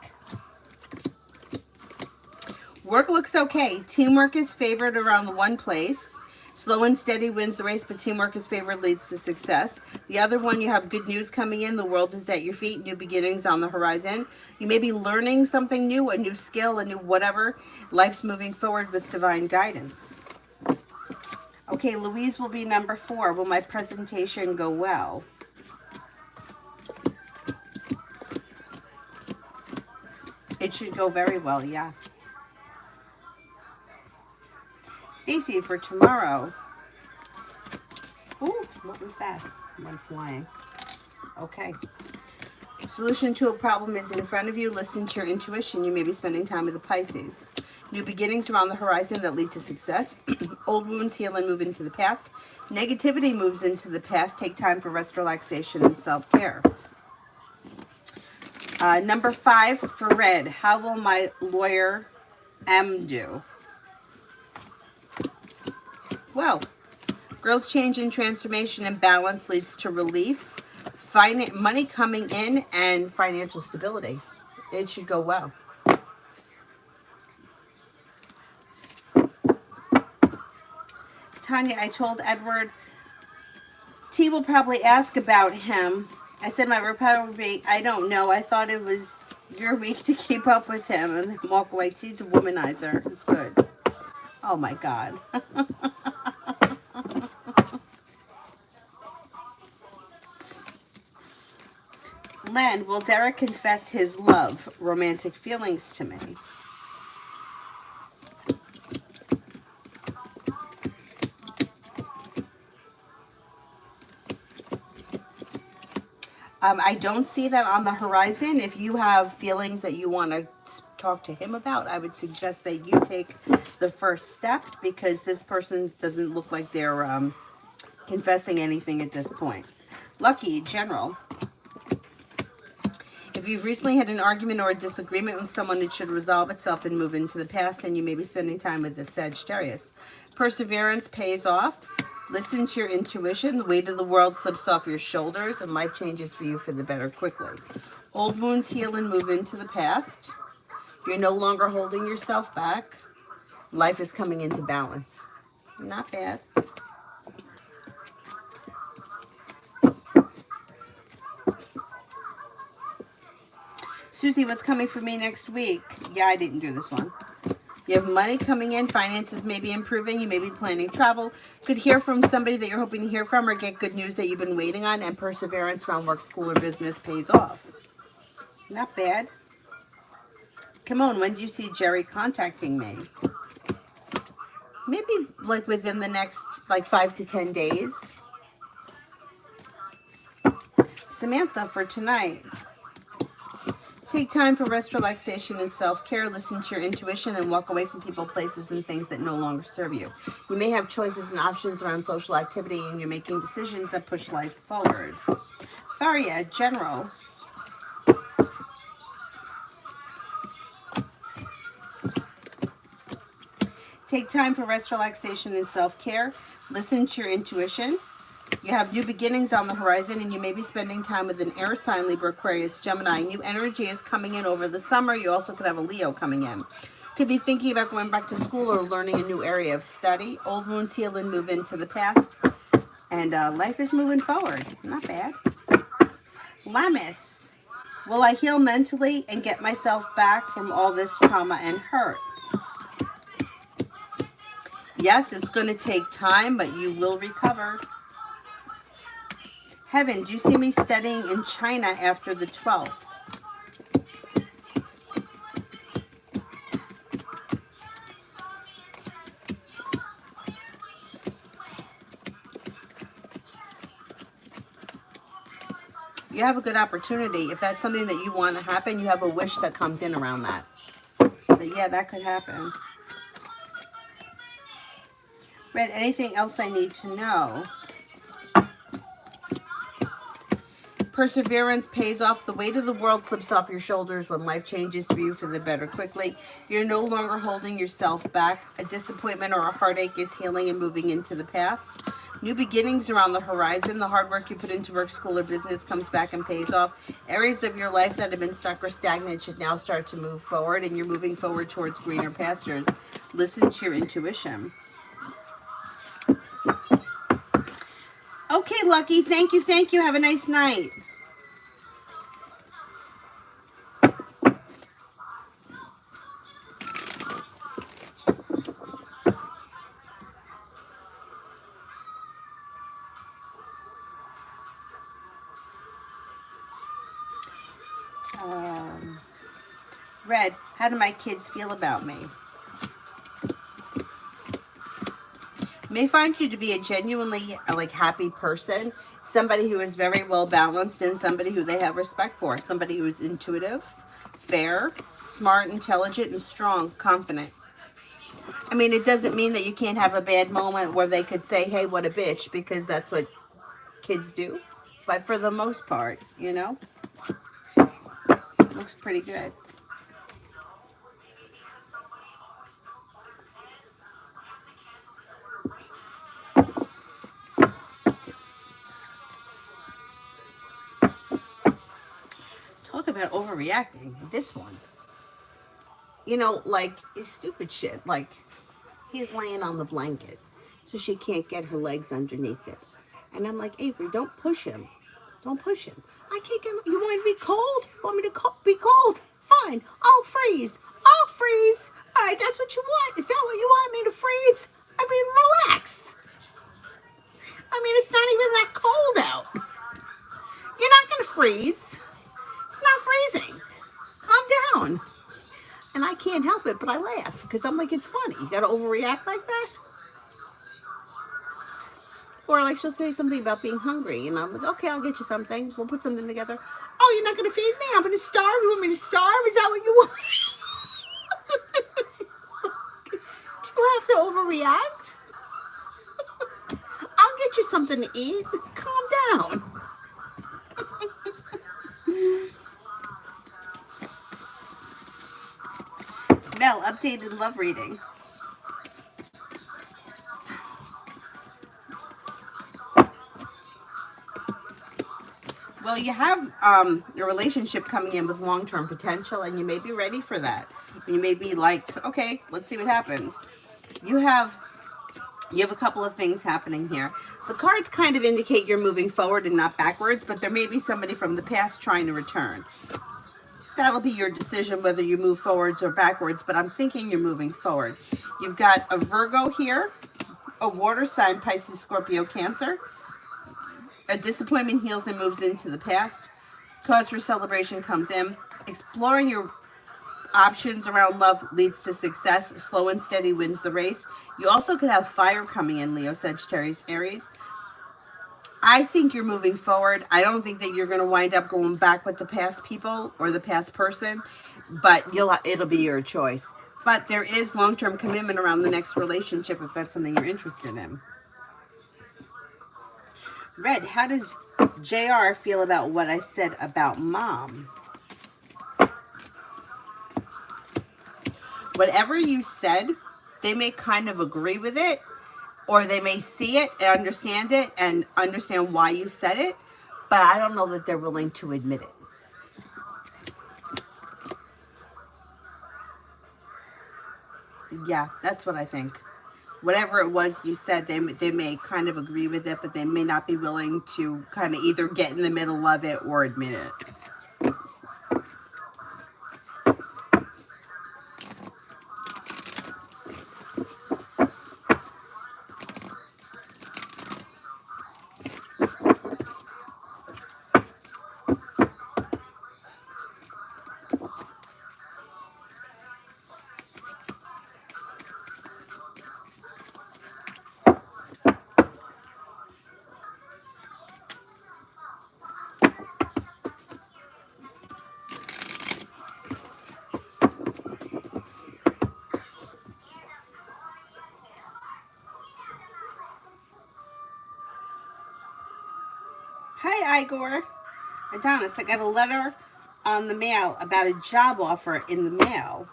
Work looks okay. Teamwork is favored around the one place. Slow and steady wins the race, but teamwork is favored leads to success. The other one, you have good news coming in. The world is at your feet. New beginnings on the horizon. You may be learning something new, a new skill, a new whatever. Life's moving forward with divine guidance. Okay, Louise will be number 4. Will my presentation go well? It should go very well, yeah. Stacy, for tomorrow. Ooh, what was that? One flying. Okay. Solution to a problem is in front of you. Listen to your intuition. You may be spending time with the Pisces. New beginnings are on the horizon that lead to success. Old wounds heal and move into the past. Negativity moves into the past. Take time for rest, relaxation, and self-care. Number 5 for Red. How will my lawyer M do? Well, growth, change, and transformation and balance leads to relief, money coming in, and financial stability. It should go well. Tanya, I told Edward T will probably ask about him. I said my reply would be, I don't know. I thought it was your week to keep up with him, and then walk away. T's a womanizer. It's good. Oh my God. Len, will Derek confess his love, romantic feelings to me? I don't see that on the horizon. If you have feelings that you want to talk to him about, I would suggest that you take the first step, because this person doesn't look like they're confessing anything at this point. Lucky, general. If you've recently had an argument or a disagreement with someone, it should resolve itself and move into the past, and you may be spending time with the Sagittarius. Perseverance pays off. Listen to your intuition. The weight of the world slips off your shoulders, and life changes for you for the better quickly. Old wounds heal and move into the past. You're no longer holding yourself back. Life is coming into balance. Not bad. Susie, what's coming for me next week? Yeah, I didn't do this one. You have money coming in. Finances may be improving. You may be planning travel. Could hear from somebody that you're hoping to hear from, or get good news that you've been waiting on. And perseverance around work, school, or business pays off. Not bad. Come on, when do you see Jerry contacting me? Maybe like within the next 5 to 10 days. Samantha, for tonight. Take time for rest, relaxation, and self-care. Listen to your intuition and walk away from people, places, and things that no longer serve you. You may have choices and options around social activity, and you're making decisions that push life forward. Faria, general. Take time for rest, relaxation, and self-care. Listen to your intuition. You have new beginnings on the horizon, and you may be spending time with an air sign, Libra, Aquarius, Gemini. New energy is coming in over the summer. You also could have a Leo coming in. Could be thinking about going back to school or learning a new area of study. Old wounds heal and move into the past. And life is moving forward. Not bad. Lemmis. Will I heal mentally and get myself back from all this trauma and hurt? Yes, it's going to take time, but you will recover. Heaven, do you see me studying in China after the 12th? You have a good opportunity. If that's something that you want to happen, you have a wish that comes in around that. But yeah, that could happen. Red, anything else I need to know? Perseverance pays off. The weight of the world slips off your shoulders when life changes for you for the better quickly. You're no longer holding yourself back. A disappointment or a heartache is healing and moving into the past. New beginnings are on the horizon. The hard work you put into work, school, or business comes back and pays off. Areas of your life that have been stuck or stagnant should now start to move forward, and you're moving forward towards greener pastures. Listen to your intuition. Okay, Lucky. Thank you. Thank you. Have a nice night. Red, how do my kids feel about me? May find you to be a genuinely happy person, somebody who is very well balanced, and somebody who they have respect for, somebody who is intuitive, fair, smart, intelligent, and strong, confident. I mean, it doesn't mean that you can't have a bad moment where they could say, hey, what a bitch, because that's what kids do. But for the most part, looks pretty good. Talk about overreacting. This one. It's stupid shit. He's laying on the blanket, so she can't get her legs underneath it. And I'm like, Avery, don't push him. Don't push him. I can't get him. You want me to be cold? Want me to be cold? Fine. I'll freeze. I'll freeze. All right, that's what you want. Is that what you want me to freeze? I mean, relax. I mean, it's not even that cold out. You're not going to freeze. It's not freezing. Calm down. And I can't help it, but I laugh because I'm like, it's funny. You got to overreact like that? Or she'll say something about being hungry, and I'm like, okay, I'll get you something. We'll put something together. Oh, you're not going to feed me? I'm going to starve? You want me to starve? Is that what you want? Do you have to overreact? I'll get you something to eat. Calm down. Mel, updated love reading. Well, you have your relationship coming in with long-term potential, and you may be ready for that. You may be like, okay, let's see what happens. You have a couple of things happening here. The cards kind of indicate you're moving forward and not backwards, but there may be somebody from the past trying to return. That'll be your decision whether you move forwards or backwards, but I'm thinking you're moving forward. You've got a Virgo here, a water sign, Pisces, Scorpio, Cancer. A disappointment heals and moves into the past. Cause for celebration comes in. Exploring your options around love leads to success. Slow and steady wins the race. You also could have fire coming in, Leo, Sagittarius, Aries. I think you're moving forward. I don't think that you're going to wind up going back with the past people or the past person, but it'll be your choice. But there is long-term commitment around the next relationship if that's something you're interested in. Red, how does JR feel about what I said about Mom? Whatever you said, they may kind of agree with it, or they may see it and understand why you said it, but I don't know that they're willing to admit it. Yeah, that's what I think. Whatever it was you said, they may kind of agree with it, but they may not be willing to kind of either get in the middle of it or admit it. Igor. Adonis, I got a letter on the mail about a job offer in the mail.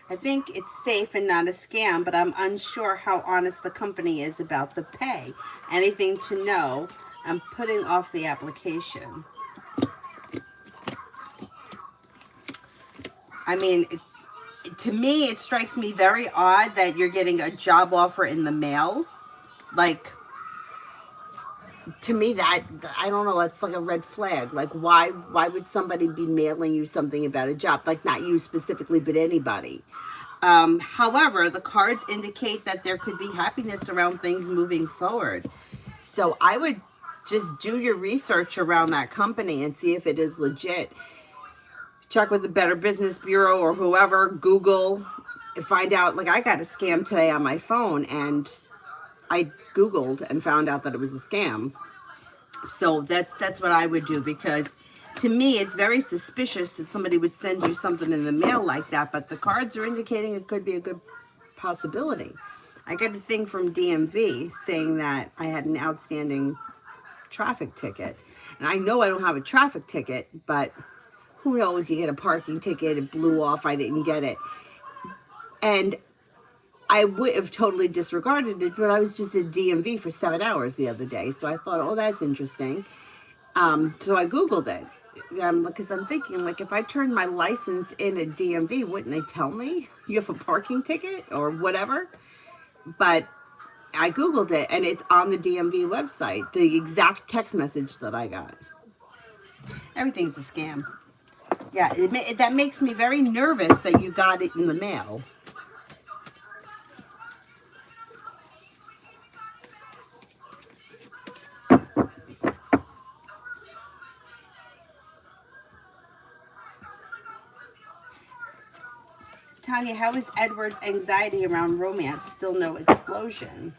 I think it's safe and not a scam, but I'm unsure how honest the company is about the pay. Anything to know? I'm putting off the application. I mean, to me, it strikes me very odd that you're getting a job offer in the mail. Like, to me, that, I don't know, that's like a red flag. Like, why would somebody be mailing you something about a job? Like, not you specifically, but anybody. However, the cards indicate that there could be happiness around things moving forward. So I would just do your research around that company and see if it is legit. Check with the Better Business Bureau or whoever, Google, find out. Like, I got a scam today on my phone, and I Googled and found out that it was a scam. So that's what I would do, because to me, it's very suspicious that somebody would send you something in the mail like that, but the cards are indicating it could be a good possibility. I got a thing from DMV saying that I had an outstanding traffic ticket. And I know I don't have a traffic ticket, but who knows? You get a parking ticket, it blew off, I didn't get it. And I would have totally disregarded it, but I was just at DMV for 7 hours the other day. So I thought, oh, that's interesting. So I Googled it. Because I'm thinking, like, if I turned my license in at DMV, wouldn't they tell me you have a parking ticket or whatever? But I Googled it, and it's on the DMV website, the exact text message that I got. Everything's a scam. Yeah, that makes me very nervous that you got it in the mail. Tanya, how is Edward's anxiety around romance? Still no explosion.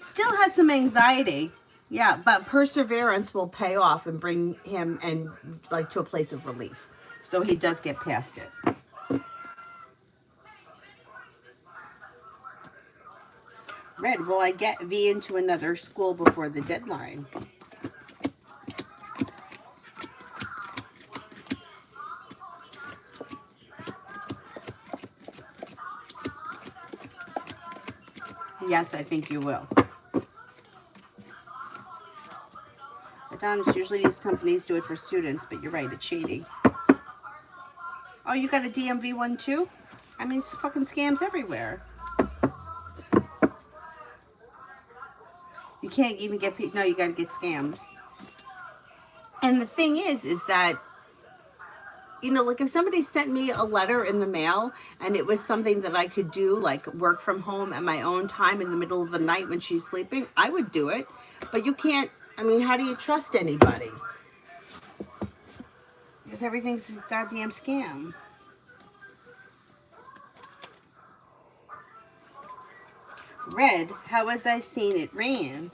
Still has some anxiety. Yeah, but perseverance will pay off and bring him and like to a place of relief. So he does get past it. Red, will I get V into another school before the deadline? Yes, I think you will. Adonis, usually these companies do it for students, but you're right, it's shady. Oh, you got a DMV one too? I mean, it's fucking scams everywhere. You can't even get people. No, you got to get scammed. And the thing is that, you know, like if somebody sent me a letter in the mail and it was something that I could do, like work from home at my own time in the middle of the night when she's sleeping, I would do it. But you can't, I mean, how do you trust anybody? Because everything's a goddamn scam. Red, how was I seen it ran?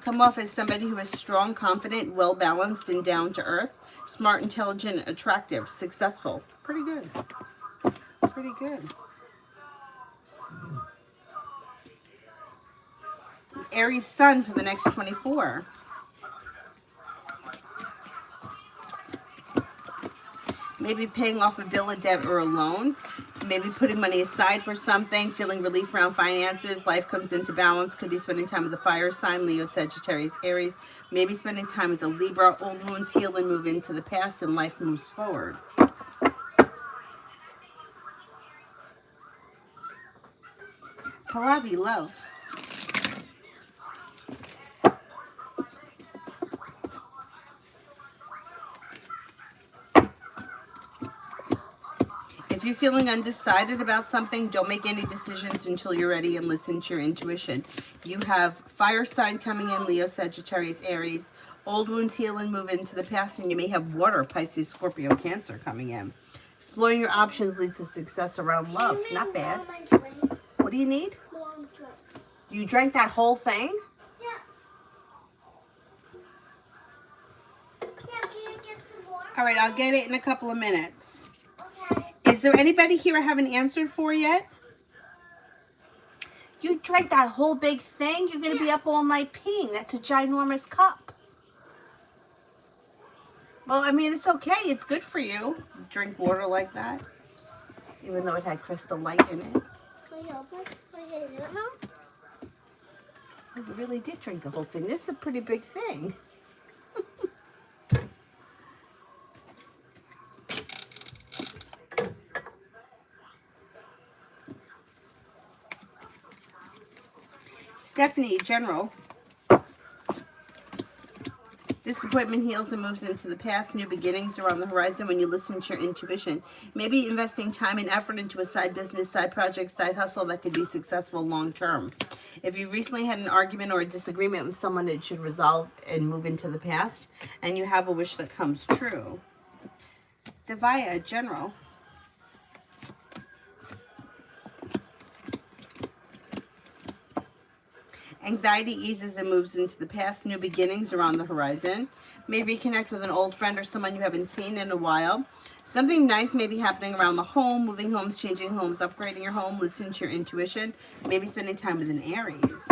Come off as somebody who is strong, confident, well-balanced, and down to earth. Smart, intelligent, attractive, successful. Pretty good. Pretty good. Aries sun for the next 24. Maybe paying off a bill, a debt, or a loan. Maybe putting money aside for something, feeling relief around finances, life comes into balance. Could be spending time with the fire sign, Leo, Sagittarius, Aries. Maybe spending time with the Libra. Old wounds heal and move into the past, and life moves forward. Pallavi, love. If you're feeling undecided about something, don't make any decisions until you're ready and listen to your intuition. You have fire sign coming in, Leo, Sagittarius, Aries. Old wounds heal and move into the past, and you may have water, Pisces, Scorpio, Cancer coming in. Exploring your options leads to success around love. Not bad. What do you need? You drank that whole thing? Yeah. Yeah, can you get some more? All right, I'll get it in a couple of minutes. Okay. Is there anybody here I haven't answered for yet? You drank that whole big thing? You're going to be up all night peeing. That's a ginormous cup. Well, I mean, it's okay. It's good for you. Drink water like that. Even though it had Crystal Light in it. Can you help me? Can you do it now? You really did drink the whole thing. This is a pretty big thing. Stephanie, General. Disappointment heals and moves into the past. New beginnings are on the horizon when you listen to your intuition. Maybe investing time and effort into a side business, side project, side hustle that could be successful long term. If you recently had an argument or a disagreement with someone, it should resolve and move into the past. And you have a wish that comes true. Devaya, General. Anxiety eases and moves into the past. New beginnings are on the horizon. May reconnect with an old friend or someone you haven't seen in a while. Something nice may be happening around the home, moving homes, changing homes, upgrading your home, listening to your intuition. Maybe spending time with an Aries.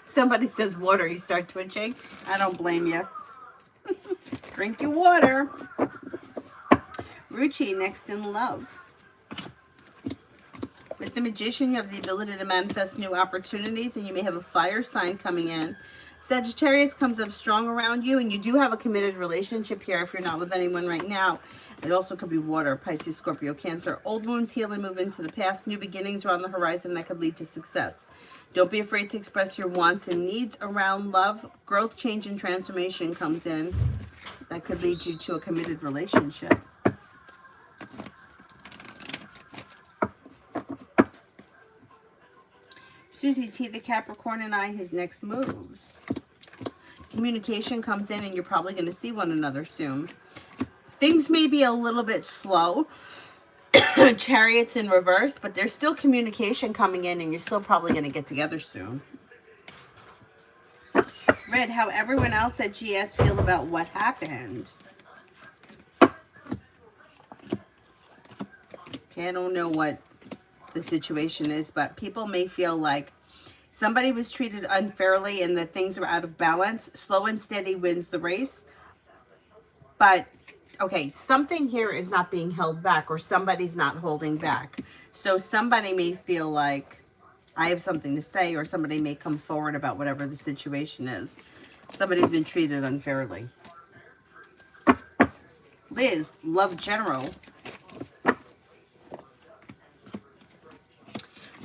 Somebody says water, you start twitching. I don't blame you. Drink your water. Ruchi, next in love. With the Magician, you have the ability to manifest new opportunities, and you may have a fire sign coming in. Sagittarius comes up strong around you, and you do have a committed relationship here if you're not with anyone right now. It also could be water, Pisces, Scorpio, Cancer. Old wounds heal and move into the past. New beginnings are on the horizon that could lead to success. Don't be afraid to express your wants and needs around love. Growth, change, and transformation comes in. That could lead you to a committed relationship. Susie T, the Capricorn, and I, his next moves. Communication comes in, and you're probably going to see one another soon. Things may be a little bit slow. Chariots in reverse, but there's still communication coming in, and you're still probably going to get together soon. Red, how everyone else at GS feel about what happened. Okay, I don't know what the situation is, but people may feel like somebody was treated unfairly and that things are out of balance. Slow and steady wins the race. But okay, something here is not being held back, or somebody's not holding back. So somebody may feel like I have something to say, or somebody may come forward about whatever the situation is. Somebody's been treated unfairly. Liz, Love General.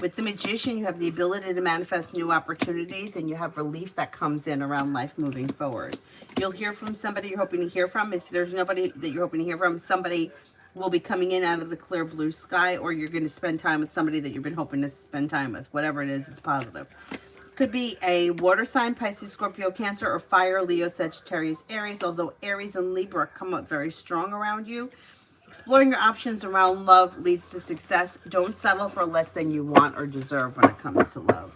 With the Magician, you have the ability to manifest new opportunities, and you have relief that comes in around life moving forward. You'll hear from somebody you're hoping to hear from. If there's nobody that you're hoping to hear from, somebody will be coming in out of the clear blue sky, or you're going to spend time with somebody that you've been hoping to spend time with. Whatever it is, it's positive. Could be a water sign, Pisces, Scorpio, Cancer, or fire, Leo, Sagittarius, Aries. Although Aries and Libra come up very strong around you. Exploring your options around love leads to success. Don't settle for less than you want or deserve when it comes to love.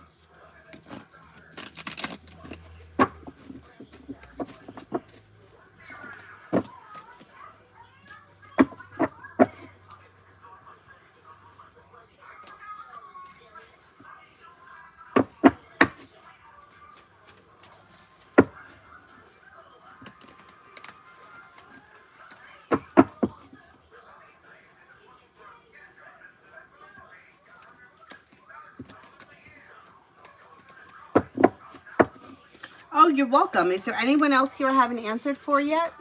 Oh, you're welcome. Is there anyone else here I haven't answered for yet?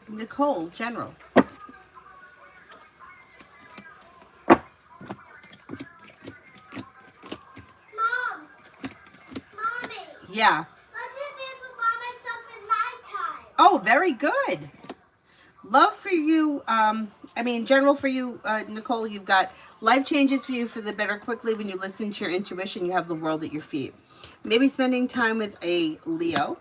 Nicole, General. Yeah. Let's hit me for mom and stuff at nighttime. Oh, very good. Love for you, general for you, Nicole, you've got life changes for you for the better quickly when you listen to your intuition. You have the world at your feet. Maybe spending time with a Leo.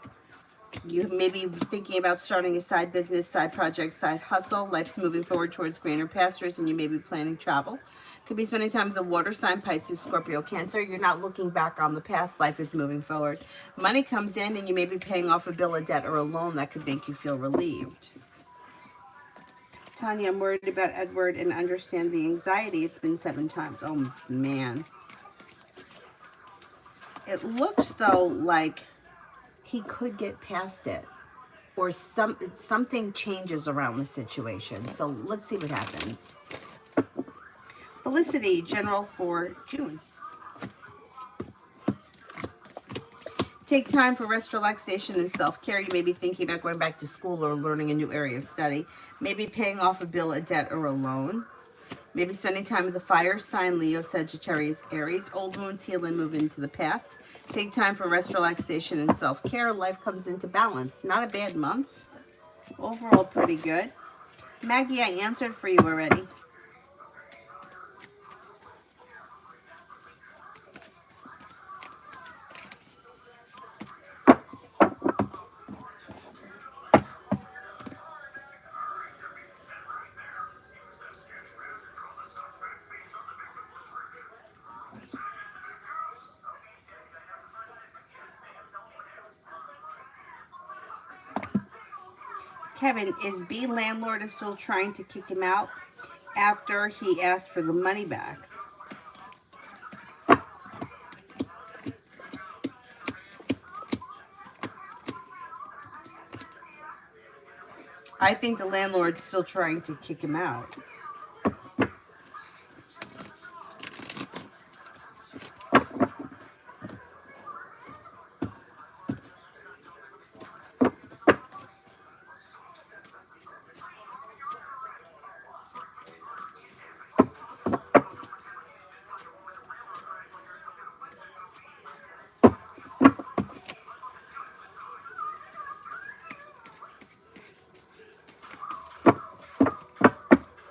You may be thinking about starting a side business, side project, side hustle. Life's moving forward towards greener pastures, and you may be planning travel. Could be spending time with the water sign, Pisces, Scorpio, Cancer. You're not looking back on the past. Life is moving forward. Money comes in, and you may be paying off a bill, a debt, or a loan that could make you feel relieved. Tanya, I'm worried about Edward and understand the anxiety. It's been 7 times. Oh, man. It looks, though, like he could get past it. Or something changes around the situation. So let's see what happens. Felicity, general for June. Take time for rest, relaxation, and self-care. You may be thinking about going back to school or learning a new area of study. Maybe paying off a bill, a debt, or a loan. Maybe spending time with the fire sign, Leo, Sagittarius, Aries. Old wounds heal and move into the past. Take time for rest, relaxation, and self-care. Life comes into balance. Not a bad month. Overall, pretty good. Maggie, I answered for you already. Kevin, is B landlord is still trying to kick him out after he asked for the money back? I think the landlord's still trying to kick him out.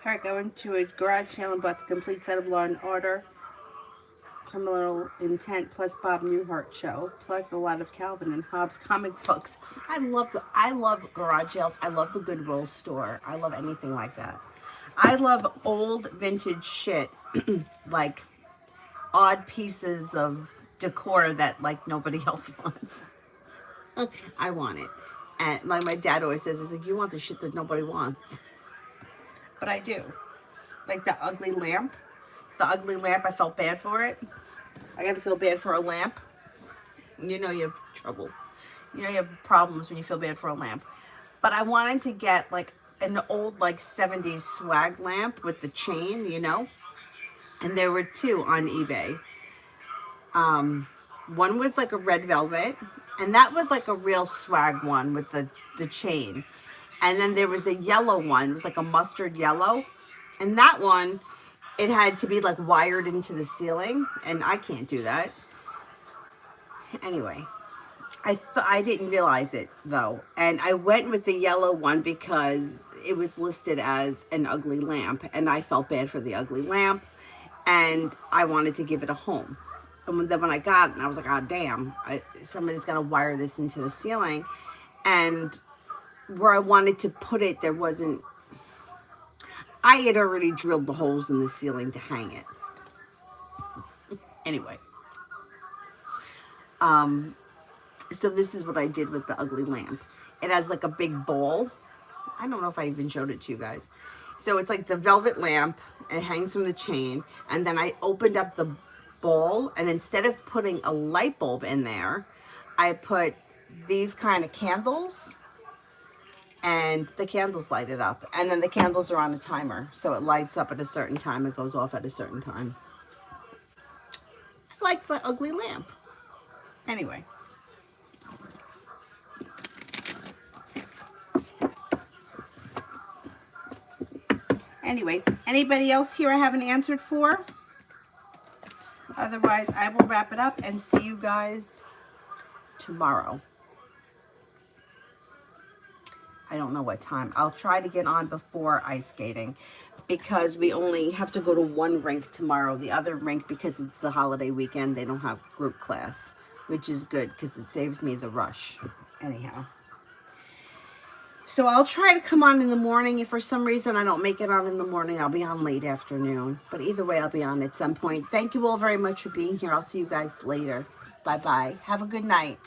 Alright, going to a garage sale and bought the complete set of Law and Order, Criminal Intent, plus Bob Newhart show, plus a lot of Calvin and Hobbes comic books. I love garage sales. I love the Goodwill store. I love anything like that. I love old vintage shit, like odd pieces of decor that like nobody else wants. I want it. And like my dad always says, it's like, you want the shit that nobody wants. But I do. Like the ugly lamp. The ugly lamp, I felt bad for it. I gotta feel bad for a lamp. You know you have trouble. You know you have problems when you feel bad for a lamp. But I wanted to get like an old like 70s swag lamp with the chain, you know. And there were 2 on eBay. One was like a red velvet. And that was like a real swag one with the chain. And then there was a yellow one. It was like a mustard yellow. And that one, it had to be like wired into the ceiling. And I can't do that. Anyway, I didn't realize it though. And I went with the yellow one because it was listed as an ugly lamp. And I felt bad for the ugly lamp. And I wanted to give it a home. And then when I got it, I was like, oh, damn. Somebody's got to wire this into the ceiling. And where I wanted to put it, there wasn't. I had already drilled the holes in the ceiling to hang it. Anyway. So this is what I did with the ugly lamp. It has like a big bowl. I don't know if I even showed it to you guys. So it's like the velvet lamp. It hangs from the chain. And then I opened up the bowl. And instead of putting a light bulb in there, I put these kind of candles. And the candles light it up. And then the candles are on a timer. So it lights up at a certain time. It goes off at a certain time. I like the ugly lamp. Anyway. Anybody else here I haven't answered for? Otherwise, I will wrap it up and see you guys tomorrow. I don't know what time. I'll try to get on before ice skating because we only have to go to one rink tomorrow. The other rink, because it's the holiday weekend, they don't have group class, which is good because it saves me the rush. Anyhow. So I'll try to come on in the morning. If for some reason I don't make it on in the morning, I'll be on late afternoon. But either way, I'll be on at some point. Thank you all very much for being here. I'll see you guys later. Bye-bye. Have a good night.